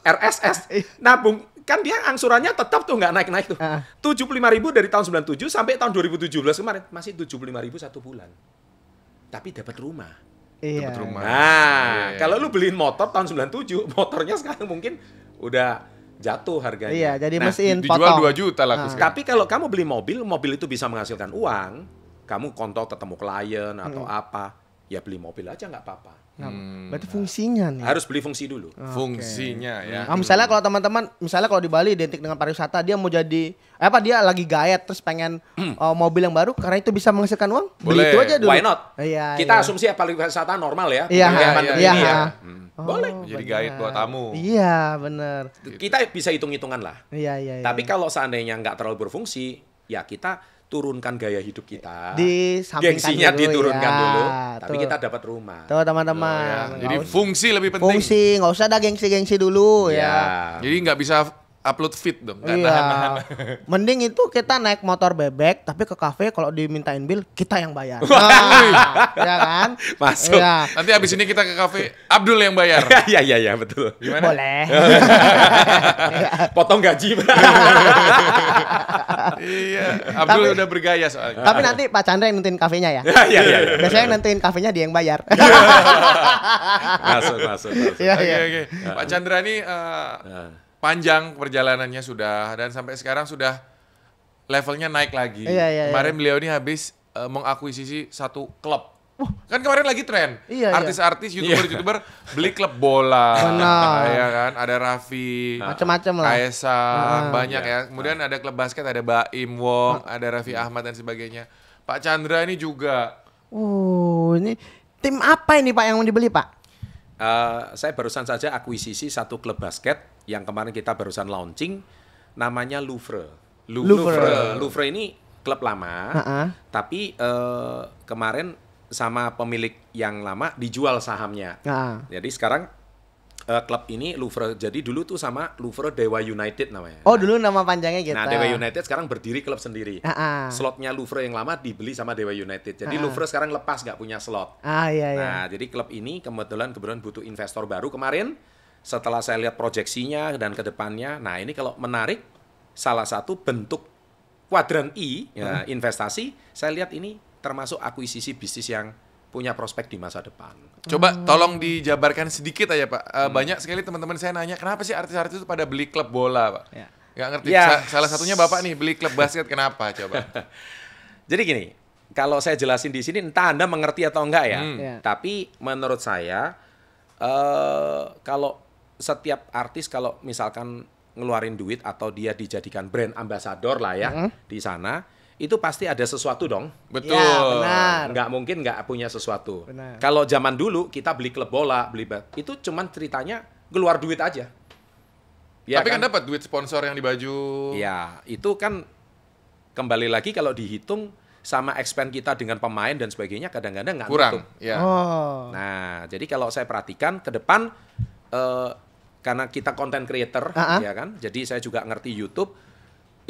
RSS. Nabung, kan dia angsurannya tetap tuh nggak naik-naik tuh. 75.000 dari tahun 97 sampai tahun 2017 kemarin. Masih 75.000 1 bulan. Tapi dapat rumah. Nah, kalau lu beliin motor tahun 97, motornya sekarang mungkin udah jatuh harganya. Iya, jadi mesin dijual 2 juta lah. Tapi kalau kamu beli mobil itu bisa menghasilkan uang, kamu kontak ketemu klien atau apa, ya beli mobil aja nggak apa-apa. Berarti fungsinya nih. Harus beli fungsi dulu. Fungsinya ya. Misalnya kalau teman-teman, misalnya kalau di Bali identik dengan pariwisata, dia mau jadi dia lagi gayet terus pengen mobil yang baru karena itu bisa menghasilkan uang. Beli itu aja dulu. Why not? Kita asumsi ya pariwisata normal ya. Boleh. Jadi guide buat tamu. Iya, benar. Kita bisa hitung-hitungan lah. Iya. Tapi kalau seandainya nggak terlalu berfungsi, ya kita turunkan gaya hidup kita. Gengsinya dulu, diturunkan dulu. Tapi kita dapat rumah. Tuh teman-teman. Jadi fungsi lebih penting. Fungsi, nggak usah ada gengsi-gengsi dulu ya. Jadi nggak bisa upload feed dong. Iya. Mending itu kita naik motor bebek, tapi ke kafe kalau dimintain bill kita yang bayar. Ya kan? Masuk. Ya. Nanti abis ini kita ke kafe, Abdul yang bayar. Iya betul. Gimana? Boleh. Potong gaji. Iya, Abdul udah bergaya soalnya. Tapi nanti Pak Chandra yang nentuin kafenya ya. Iya. Biasanya yang nentuin kafenya dia yang bayar. Masuk. Oke. Pak Chandra ini panjang perjalanannya sudah dan sampai sekarang sudah levelnya naik lagi. Kemarin beliau ini habis mengakuisisi satu klub. Kan kemarin lagi tren. Artis-artis, YouTuber beli klub bola. Benar. Ya kan, ada Raffi, macam-macam lah. Kaisang, banyak ya. Kemudian ada klub basket, ada Baim Wong, ada Raffi Ahmad dan sebagainya. Pak Chandra ini juga. Ini tim apa ini Pak yang mau dibeli Pak? Saya barusan saja akuisisi satu klub basket yang kemarin kita barusan launching, namanya Louvre. Louvre ini klub lama, tapi kemarin sama pemilik yang lama dijual sahamnya. Jadi sekarang klub ini Louvre, jadi dulu tuh sama Louvre Dewa United namanya. Dulu nama panjangnya gitu. Nah, Dewa United sekarang berdiri klub sendiri. Slotnya Louvre yang lama dibeli sama Dewa United. Jadi Louvre sekarang lepas, nggak punya slot. Nah, jadi klub ini kebetulan butuh investor baru kemarin. Setelah saya lihat proyeksinya dan kedepannya, nah ini kalau menarik, salah satu bentuk kuadran I, investasi, saya lihat ini termasuk akuisisi bisnis yang punya prospek di masa depan. Coba tolong dijabarkan sedikit aja Pak. Banyak sekali teman-teman saya nanya, kenapa sih artis-artis itu pada beli klub bola Pak? Nggak ngerti. Salah satunya Bapak nih beli klub basket, kenapa coba? Jadi gini, kalau saya jelasin di sini entah Anda mengerti atau enggak ya. Tapi menurut saya, kalau setiap artis kalau misalkan ngeluarin duit atau dia dijadikan brand ambassador lah ya di sana, itu pasti ada sesuatu dong. Betul. Ya, benar. Nggak mungkin nggak punya sesuatu. Benar. Kalau zaman dulu kita beli klub bola, itu cuman ceritanya keluar duit aja. Ya, Tapi kan dapat duit sponsor yang di baju. Ya, itu kan kembali lagi kalau dihitung sama expand kita dengan pemain dan sebagainya kadang-kadang nggak Kurang. nutup. Ya. Oh. Nah, jadi kalau saya perhatikan ke depan karena kita content creator, ya kan, jadi saya juga ngerti YouTube,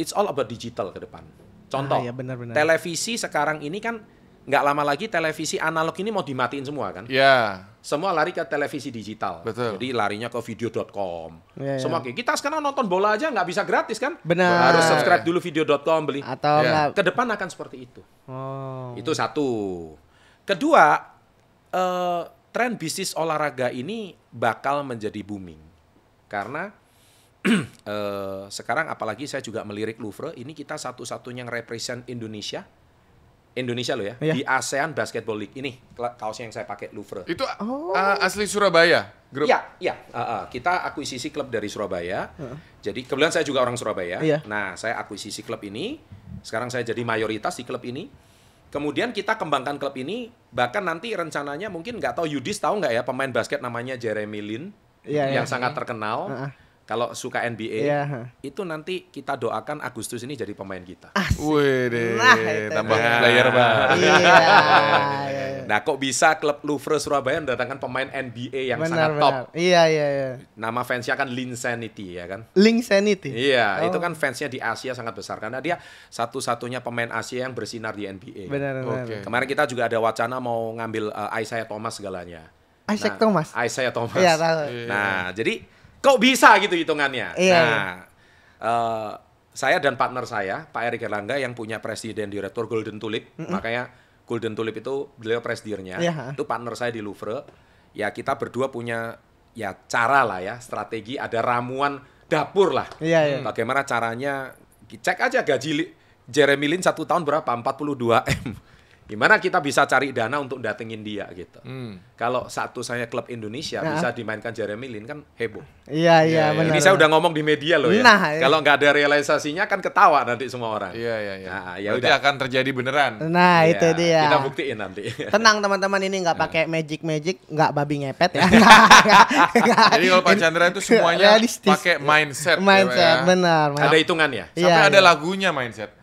it's all about digital ke depan. Contoh, ya benar-benar. televisi sekarang ini kan nggak lama lagi televisi analog ini mau dimatiin semua kan? Ya. Semua lari ke televisi digital. Betul. Jadi larinya ke video.com. Ya, Semua kayak kita sekarang nonton bola aja nggak bisa gratis kan? Benar. Harus subscribe dulu video.com beli. Atau Ya. nggak? Ke depan akan seperti itu. Oh. Itu satu. Kedua, tren bisnis olahraga ini bakal menjadi booming. Karena sekarang apalagi saya juga melirik Louvre, ini kita satu-satunya yang represent Indonesia loh ya, Iya. di ASEAN Basketball League. Ini kaosnya yang saya pakai Louvre. Itu asli Surabaya grup. Iya. Kita akuisisi klub dari Surabaya. Jadi kebetulan saya juga orang Surabaya. Iya. Nah, saya akuisisi klub ini. Sekarang saya jadi mayoritas di klub ini. Kemudian kita kembangkan klub ini. Bahkan nanti rencananya mungkin nggak tahu Yudis tahu nggak ya pemain basket namanya Jeremy Lin yang sangat terkenal. Kalau suka NBA, itu nanti kita doakan Agustus ini jadi pemain kita. Wih deh, Nah, tambah player baru. Iya. Nah, kok bisa klub Louvre Surabaya mendatangkan pemain NBA yang sangat top? Iya. Nama fansnya kan Linsanity ya kan? Link Sanity. Iya, itu kan fansnya di Asia sangat besar karena dia satu-satunya pemain Asia yang bersinar di NBA. Benar. Oke. Kemarin kita juga ada wacana mau ngambil Isaiah Thomas segalanya. Isaac Thomas. Isaiah Thomas. Iya, tahu. Nah, jadi kok bisa gitu hitungannya? Iya, Nah, saya dan partner saya, Pak Erik Erlangga yang punya presiden direktur Golden Tulip, makanya Golden Tulip itu beliau presidirnya, itu partner saya di Louvre. Ya kita berdua punya ya cara lah ya, strategi, ada ramuan dapur lah. Iya. Bagaimana caranya, cek aja gaji Jeremy Lin 1 tahun berapa? 42 M. Gimana kita bisa cari dana untuk datengin dia gitu. Kalau saya klub Indonesia bisa dimainkan Jeremy Lin kan heboh. Iya, benar. Ini saya udah ngomong di media loh ya. Nah, kalau nggak ada realisasinya kan ketawa nanti semua orang. Iya. Nah, ya Berarti udah. akan terjadi beneran. Nah, Iya, itu dia. Kita buktiin nanti. Tenang teman-teman, ini nggak pakai magic, nggak babi ngepet ya. Jadi kalau Pak Chandra itu semuanya Realistis. pakai mindset. Mindset, ya. benar. Ada hitungannya. Sampai Iya, ada iya. lagunya mindset.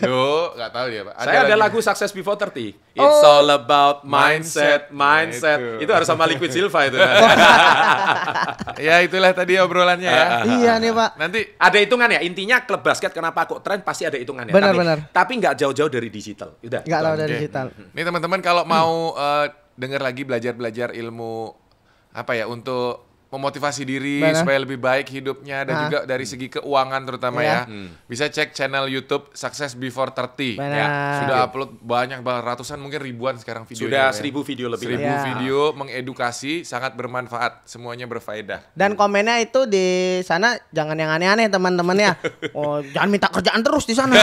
Yo, nggak tahu dia, Pak. Saya ada lagu Success Before 30. It's all about mindset. Nah, itu. Itu harus sama Liquid Silva itu. Ya itulah tadi obrolannya ya. Iya nih, Pak. Nanti Ada hitungan ya. Intinya klub basket kenapa kok tren pasti ada hitungannya. Benar. Tapi nggak jauh-jauh dari digital. Udah. Nggak tahu dari Oke. digital. Nih teman-teman kalau mau dengar lagi belajar ilmu apa ya untuk memotivasi diri Benar. supaya lebih baik hidupnya dan juga dari segi keuangan terutama Iya. ya. Bisa cek channel YouTube Success Before 30. Benar. Ya, sudah upload banyak ratusan mungkin ribuan sekarang Sudah videonya. 1000 video lebih. 1000 Ya. video mengedukasi, sangat bermanfaat, semuanya berfaedah. Dan komennya itu di sana jangan yang aneh-aneh teman-teman ya. Oh, jangan minta kerjaan terus di sana.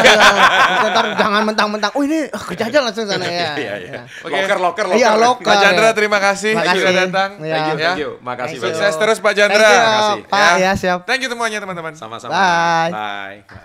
Ntar jangan mentang-mentang. Oh ini kerja aja langsung sana ya. Iya. Oke. Loker. Iya, loker. Pak Chandra ya. terima kasih Makasih. sudah datang. Iya. Thank you. Makasih Thank you. banyak. Sukses terus Pak Thank Chandra. you, Makasih. Pak. Ya, siap. Thank you semuanya teman-teman. Sama-sama. Bye. Bye.